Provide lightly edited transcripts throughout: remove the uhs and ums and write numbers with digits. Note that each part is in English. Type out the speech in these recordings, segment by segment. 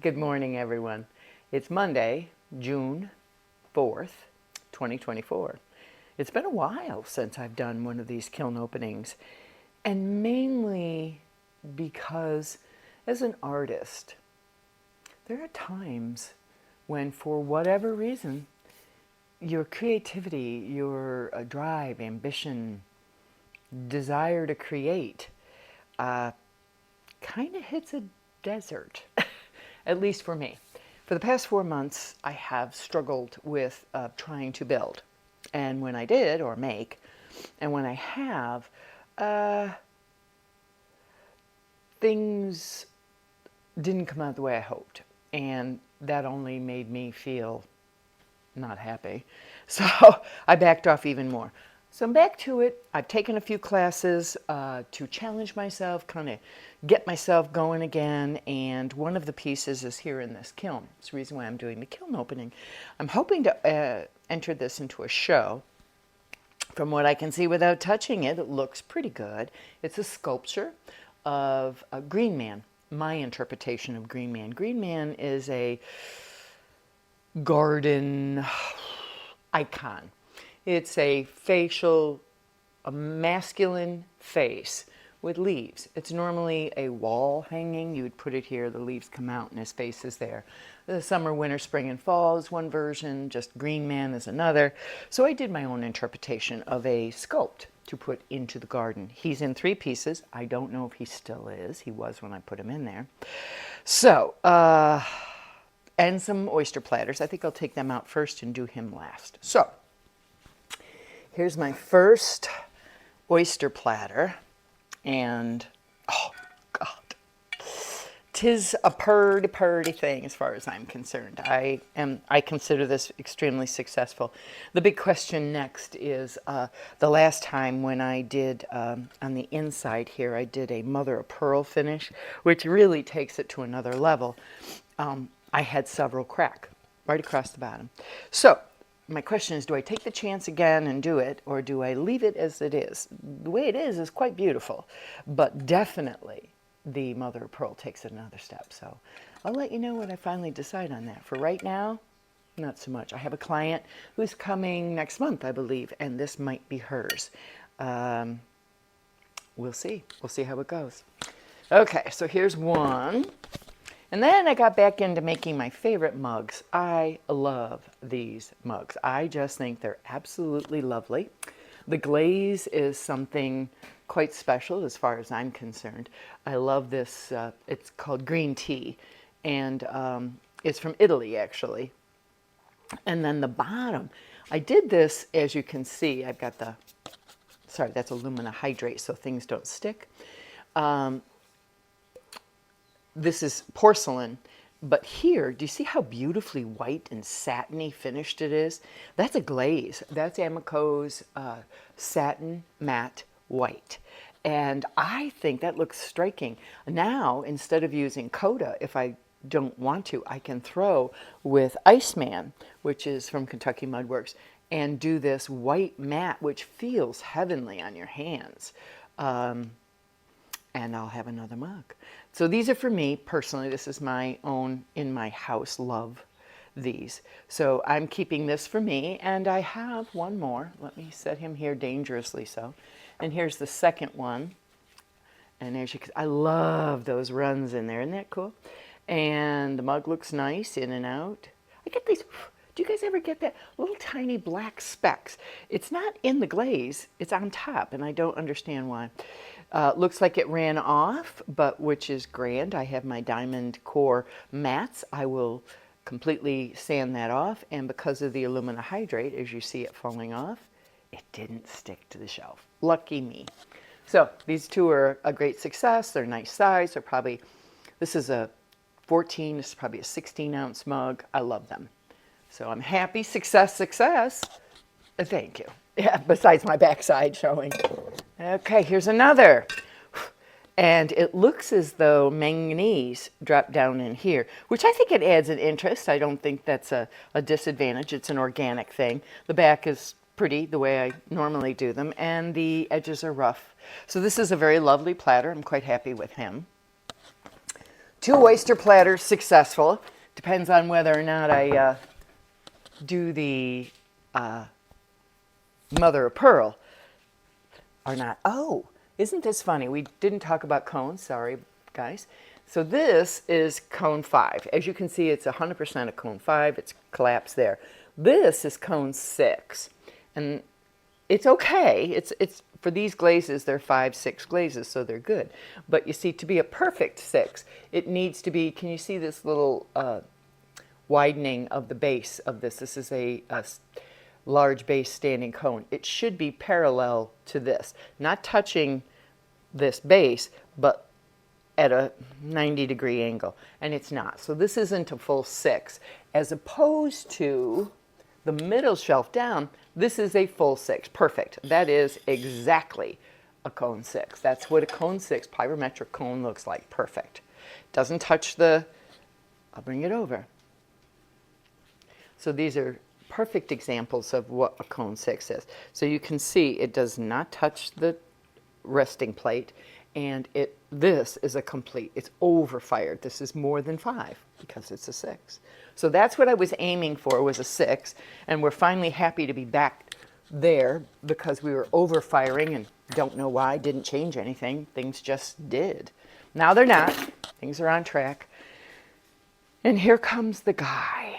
Good morning, everyone. It's Monday, June 4th, 2024. It's been a while since I've done one of these kiln openings, and mainly because as an artist, there are times when, for whatever reason, your creativity, your drive, ambition, desire to create kind of hits a desert, at least for me. For the past 4 months, I have struggled with trying to build. And when I did, or make, and when I have, things didn't come out the way I hoped. And that only made me feel not happy. So I backed off even more. So I'm back to it. I've taken a few classes to challenge myself, kind of get myself going again. And one of the pieces is here in this kiln. It's the reason why I'm doing the kiln opening. I'm hoping to enter this into a show. From what I can see without touching it, it looks pretty good. It's a sculpture of a Green Man, my interpretation of Green Man. Green Man is a garden icon. It's a facial, a masculine face with leaves. It's normally a wall hanging. You would put it here, the leaves come out and his face is there. The summer, winter, spring, and fall is one version, just Green Man is another. So I did my own interpretation of a sculpt to put into the garden. He's in 3 pieces. I don't know if he still is. He was when I put him in there. So, and some oyster platters. I think I'll take them out first and do him last. So, here's my first oyster platter, and oh God, 'tis a purty thing as far as I'm concerned. I consider this extremely successful. The big question next is the last time when I did on the inside here, I did a mother of pearl finish, which really takes it to another level. I had several crack right across the bottom. So my question is, do I take the chance again and do it, or do I leave it as it is? The way it is quite beautiful, but definitely the mother of pearl takes it another step. So I'll let you know when I finally decide on that. For right now, not so much. I have a client who's coming next month, I believe, and this might be hers. We'll see. We'll see how it goes. Okay, so here's one. And then I got back into making my favorite mugs. I love these mugs. I just think they're absolutely lovely. The glaze is something quite special as far as I'm concerned. I love this, it's called green tea, and it's from Italy actually. And then the bottom, I did this, as you can see, I've got the, sorry, that's alumina hydrate so things don't stick. This is porcelain, but here, do you see how beautifully white and satiny finished it is? That's a glaze. That's Amico's satin matte white. And I think that looks striking. Now, instead of using Coda, if I don't want to, I can throw with Iceman, which is from Kentucky Mud Works, and do this white matte, which feels heavenly on your hands. And I'll have another mug. So these are for me personally. This is my own in my house. Love these. So I'm keeping this for me, and I have one more. Let me set him here dangerously so. And here's the second one. And there's you. I love those runs in there. Isn't that cool? And the mug looks nice in and out. I get these. Do you guys ever get that little tiny black specks? It's not in the glaze. It's on top, and I don't understand why. Looks like it ran off, but which is grand. I have my diamond core mats. I will completely sand that off, and because of the alumina hydrate, as you see it falling off, it didn't stick to the shelf. Lucky me. So these two are a great success. They're nice size. They're probably, this is a 14, this is probably a 16-ounce mug. I love them. So I'm happy. Success, success. Thank you. Yeah, besides my backside showing. Okay, here's another. And it looks as though manganese dropped down in here, which I think it adds an interest. I don't think that's a disadvantage. It's an organic thing. The back is pretty the way I normally do them, and the edges are rough. So this is a very lovely platter. I'm quite happy with him. 2 oyster platters successful. Depends on whether or not I do the mother of pearl or not. Oh, isn't this funny? We didn't talk about cones. Sorry, guys. So this is cone 5. As you can see, it's 100% a cone 5. It's collapsed there. This is cone 6. And it's okay. It's for these glazes, they're 5, 6 glazes, so they're good. But you see, to be a perfect 6, it needs to be, can you see this little widening of the base of this? This is a large base standing cone. It should be parallel to this, not touching this base, but at a 90-degree angle, and it's not. So this isn't a full 6. As opposed to the middle shelf down, this is a full 6. Perfect. That is exactly a cone 6. That's what a cone 6 pyrometric cone looks like. Perfect. Doesn't touch the, I'll bring it over. So these are perfect examples of what a cone 6 is. So you can see it does not touch the resting plate, and this is a complete, it's overfired. This is more than 5 because it's a 6. So that's what I was aiming for, was a 6, and we're finally happy to be back there because we were overfiring and don't know why, didn't change anything. Things just did. Now they're not. Things are on track. And here comes the guy.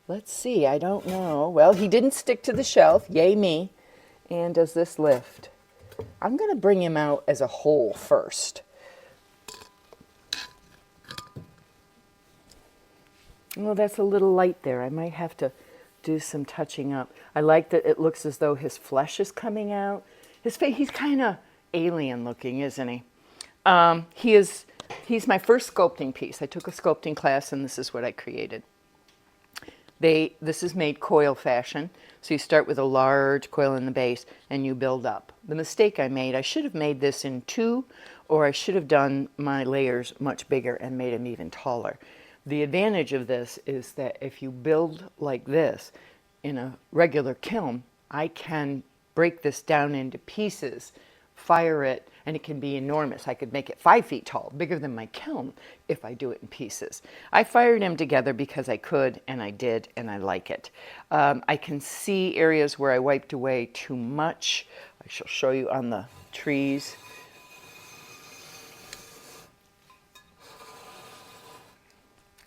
Let's see, I don't know. Well, he didn't stick to the shelf, yay me. And does this lift? I'm going to bring him out as a whole first. Well, that's a little light there. I might have to do some touching up. I like that it looks as though his flesh is coming out. His face, he's kind of alien looking, isn't he? He's my first sculpting piece. I took a sculpting class, and this is what I created. This is made coil fashion, so you start with a large coil in the base and you build up. The mistake I made, I should have made this in 2, or I should have done my layers much bigger and made them even taller. The advantage of this is that if you build like this in a regular kiln, I can break this down into pieces, fire it, and it can be enormous. I could make it 5 feet tall, bigger than my kiln, if I do it in pieces. I fired them together because I could, and I did, and I like it. I can see areas where I wiped away too much. I shall show you on the trees.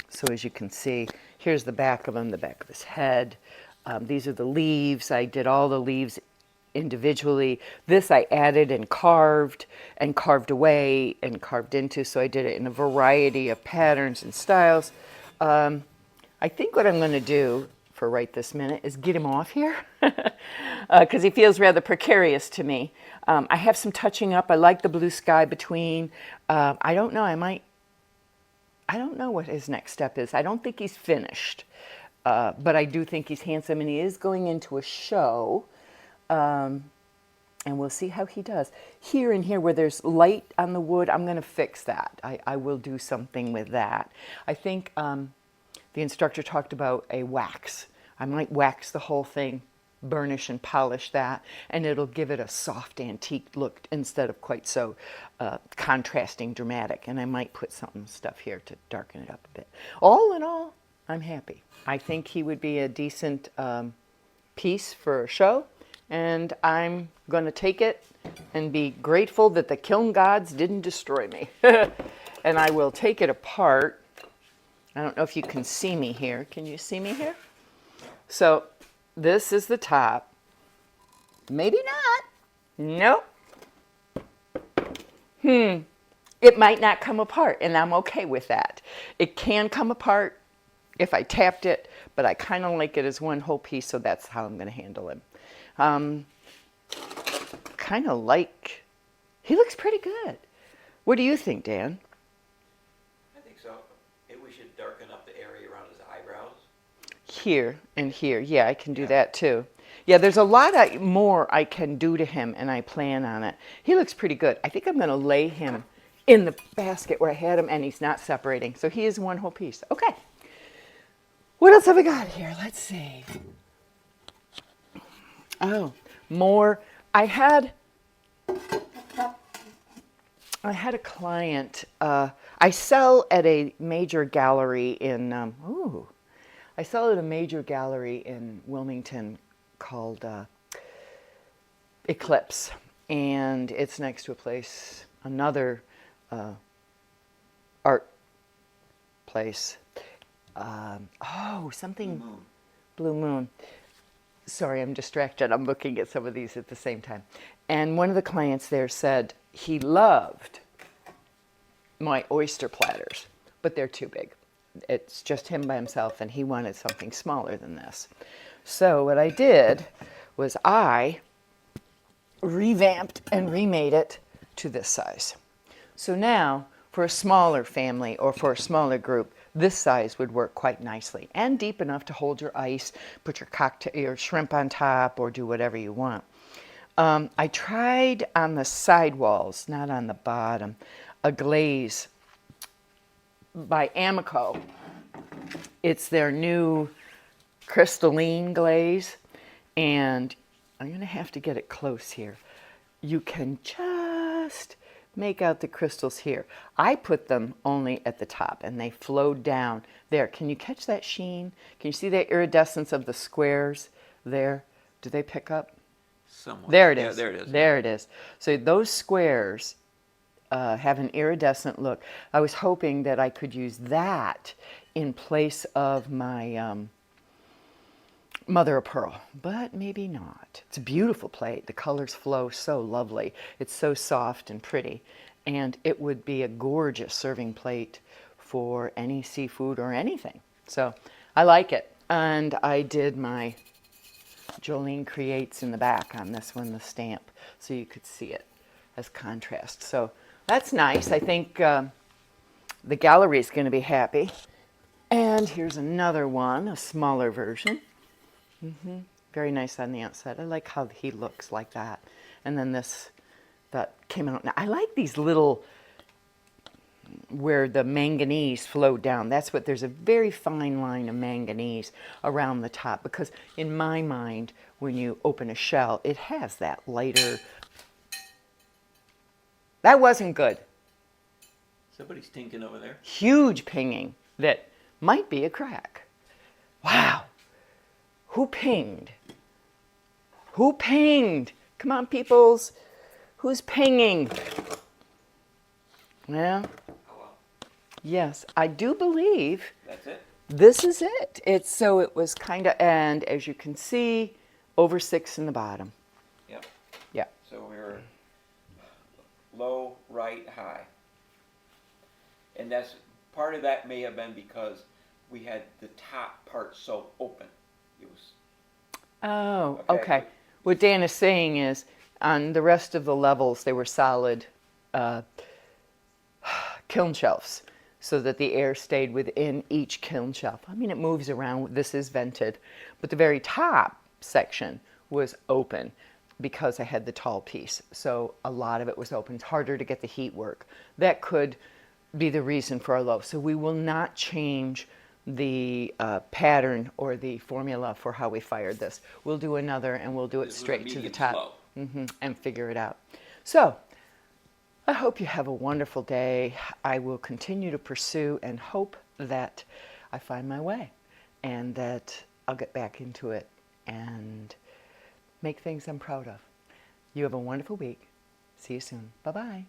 So as you can see, here's the back of him, the back of his head. These are the leaves. I did all the leaves individually. This I added and carved away and carved into, so I did it in a variety of patterns and styles. I think what I'm going to do for right this minute is get him off here because he feels rather precarious to me. I have some touching up. I like the blue sky between. I don't know, I don't know what his next step is. I don't think he's finished, but I do think he's handsome, and he is going into a show. And we'll see how he does. Here and here where there's light on the wood, I'm going to fix that. I will do something with that. I think the instructor talked about a wax. I might wax the whole thing, burnish and polish that, and it'll give it a soft antique look instead of quite so contrasting dramatic. And I might put some stuff here to darken it up a bit. All in all, I'm happy. I think he would be a decent piece for a show. And I'm going to take it and be grateful that the kiln gods didn't destroy me. And I will take it apart. I don't know if you can see me here. Can you see me here? So this is the top. Maybe not. Nope. It might not come apart, and I'm okay with that. It can come apart if I tapped it, but I kind of like it as one whole piece, so that's how I'm going to handle him. Kind of like, he looks pretty good. What do you think, Dan? I think so. Maybe we should darken up the area around his eyebrows. Here and here. Yeah, I can do that too. Yeah, there's a lot more I can do to him, and I plan on it. He looks pretty good. I think I'm going to lay him in the basket where I had him, and he's not separating. So he is one whole piece. Okay. What else have we got here? Let's see. Oh, more. I had a client. I sell at a major gallery in. I sell at a major gallery in Wilmington called Eclipse, and it's next to a place, another art place. Something. Blue Moon. Blue Moon. Sorry, I'm distracted. I'm looking at some of these at the same time. And one of the clients there said he loved my oyster platters, but they're too big. It's just him by himself, and he wanted something smaller than this. So what I did was I revamped and remade it to this size. So now, for a smaller family or for a smaller group, this size would work quite nicely and deep enough to hold your ice, put your cocktail, your shrimp on top, or do whatever you want. I tried on the side walls, not on the bottom, a glaze by Amico. It's their new crystalline glaze, and I'm going to have to get it close here. You can just make out the crystals here. I put them only at the top, and they flowed down. There, can you catch that sheen? Can you see that iridescence of the squares there? Do they pick up? Somewhat. There it Yeah, is. there it is. There it is. So those squares have an iridescent look. I was hoping that I could use that in place of my mother of pearl, but maybe not. It's a beautiful plate. The colors flow so lovely. It's so soft and pretty, and it would be a gorgeous serving plate for any seafood or anything. So I like it. And I did my Jolene Creates in the back on this one, the stamp, so you could see it as contrast. So that's nice. I think the gallery is going to be happy. And here's another one, a smaller version. Very nice on the outside. I like how he looks like that. And then this, that came out. Now, I like these little, where the manganese flowed down. That's what, there's a very fine line of manganese around the top, because in my mind, when you open a shell, it has that lighter. That wasn't good. Somebody's tinking over there. Huge pinging that might be a crack. Wow. Who pinged? Who pinged? Come on, peoples. Who's pinging? Well, Oh, well. yes, I do believe That's it. this is it. It was kind of, and as you can see, over 6 in the bottom. Yep. Yeah. So we're low, right, high. And that's, part of that may have been because we had the top part so open. It was, Oh, Okay. okay. What Dan is saying is, on the rest of the levels, they were solid kiln shelves, so that the air stayed within each kiln shelf. I mean, it moves around. This is vented. But the very top section was open because I had the tall piece. So a lot of it was open. It's harder to get the heat work. That could be the reason for our low. So we will not change the pattern or the formula for how we fired this. We'll do another, and we'll do it This was a straight to the medium top. slow. And figure it out. So I hope you have a wonderful day. I will continue to pursue and hope that I find my way, and that I'll get back into it and make things I'm proud of. You have a wonderful week. See you soon. Bye-bye.